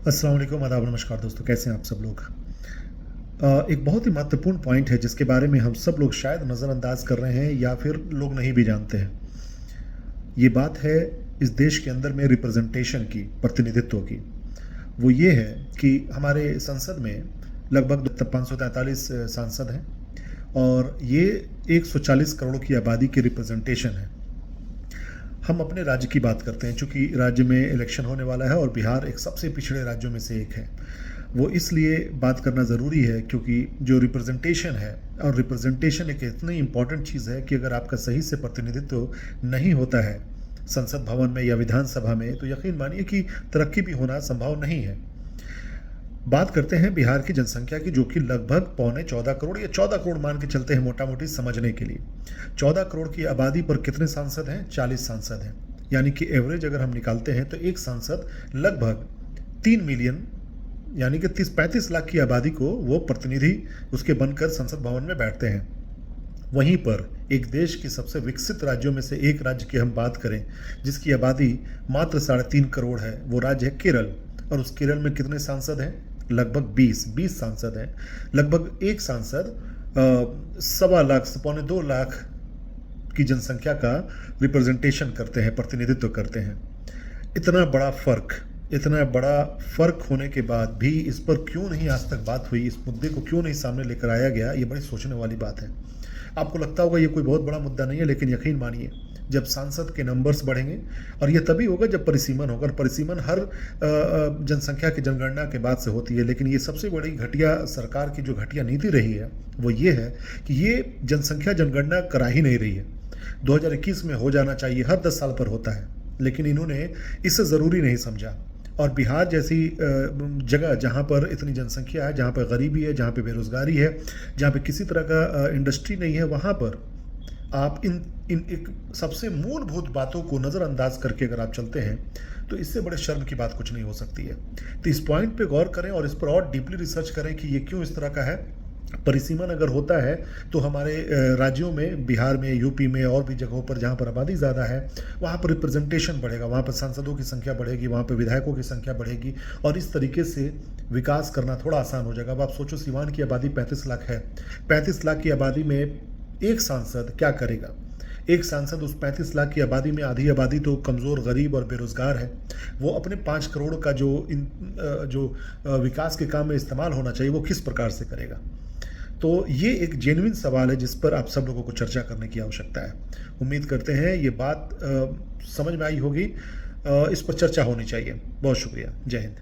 अस्सलाम वालेकुम, आदाब, नमस्कार दोस्तों, कैसे हैं आप सब लोग। एक बहुत ही महत्वपूर्ण पॉइंट है जिसके बारे में हम सब लोग शायद नज़रअंदाज कर रहे हैं या फिर लोग नहीं भी जानते हैं। ये बात है इस देश के अंदर में रिप्रेजेंटेशन की, प्रतिनिधित्व की। वो ये है कि हमारे संसद में लगभग 543 सांसद हैं और ये 140 करोड़ की आबादी की रिप्रेजेंटेशन है। हम अपने राज्य की बात करते हैं चूँकि राज्य में इलेक्शन होने वाला है और बिहार एक सबसे पिछड़े राज्यों में से एक है। वो इसलिए बात करना ज़रूरी है क्योंकि जो रिप्रेजेंटेशन है, और रिप्रेजेंटेशन एक इतनी इम्पॉर्टेंट चीज़ है कि अगर आपका सही से प्रतिनिधित्व नहीं होता है संसद भवन में या विधानसभा में, तो यकीन मानिए कि तरक्की भी होना संभव नहीं है। बात करते हैं बिहार की जनसंख्या की, जो कि लगभग पौने 14 करोड़ या 14 करोड़ मान के चलते हैं मोटा मोटी समझने के लिए। 14 करोड़ की आबादी पर कितने सांसद हैं? 40 सांसद हैं। यानी कि एवरेज अगर हम निकालते हैं तो एक सांसद लगभग 3 मिलियन यानी कि 30-35 लाख की आबादी को वो प्रतिनिधि उसके बनकर संसद भवन में बैठते हैं। वहीं पर एक देश के सबसे विकसित राज्यों में से एक राज्य की हम बात करें जिसकी आबादी मात्र 3.5 करोड़ है, वो राज्य है केरल। और उस केरल में कितने सांसद हैं? लगभग 20 सांसद हैं। लगभग एक सांसद 1.25 लाख से 1.25 लाख की जनसंख्या का रिप्रेजेंटेशन करते हैं, प्रतिनिधित्व करते हैं। इतना बड़ा फ़र्क होने के बाद भी इस पर क्यों नहीं आज तक बात हुई, इस मुद्दे को क्यों नहीं सामने लेकर आया गया, ये बड़ी सोचने वाली बात है। आपको लगता होगा ये कोई बहुत बड़ा मुद्दा नहीं है, लेकिन यकीन मानिए जब सांसद के नंबर्स बढ़ेंगे, और ये तभी होगा जब परिसीमन होगा। परिसीमन हर जनसंख्या की जनगणना के बाद से होती है, लेकिन ये सबसे बड़ी घटिया सरकार की जो घटिया नीति रही है वो ये है कि ये जनसंख्या जनगणना करा ही नहीं रही है। 2021 में हो जाना चाहिए, हर 10 साल पर होता है, लेकिन इन्होंने इसे ज़रूरी नहीं समझा। और बिहार जैसी जगह जहाँ पर इतनी जनसंख्या है, जहाँ पर गरीबी है, जहाँ पे बेरोज़गारी है, जहाँ पे किसी तरह का इंडस्ट्री नहीं है, वहाँ पर आप इन एक सबसे मूलभूत बातों को नज़रअंदाज करके अगर आप चलते हैं तो इससे बड़े शर्म की बात कुछ नहीं हो सकती है। तो इस पॉइंट पे गौर करें और इस पर और डीपली रिसर्च करें कि ये क्यों इस तरह का है। परिसीमन अगर होता है तो हमारे राज्यों में, बिहार में, यूपी में और भी जगहों पर जहाँ पर आबादी ज़्यादा है वहाँ पर रिप्रेजेंटेशन बढ़ेगा, वहाँ पर सांसदों की संख्या बढ़ेगी, वहाँ पर विधायकों की संख्या बढ़ेगी और इस तरीके से विकास करना थोड़ा आसान हो जाएगा। अब आप सोचो सीवान की आबादी 35 लाख है। 35 लाख की आबादी में एक सांसद क्या करेगा? एक सांसद उस 35 लाख की आबादी में आधी आबादी तो कमज़ोर, गरीब और बेरोज़गार है। वो अपने 5 करोड़ का जो विकास के काम में इस्तेमाल होना चाहिए वो किस प्रकार से करेगा? तो ये एक जेन्युइन सवाल है जिस पर आप सब लोगों को चर्चा करने की आवश्यकता है। उम्मीद करते हैं ये बात समझ में आई होगी। इस पर चर्चा होनी चाहिए। बहुत शुक्रिया। जय हिंद।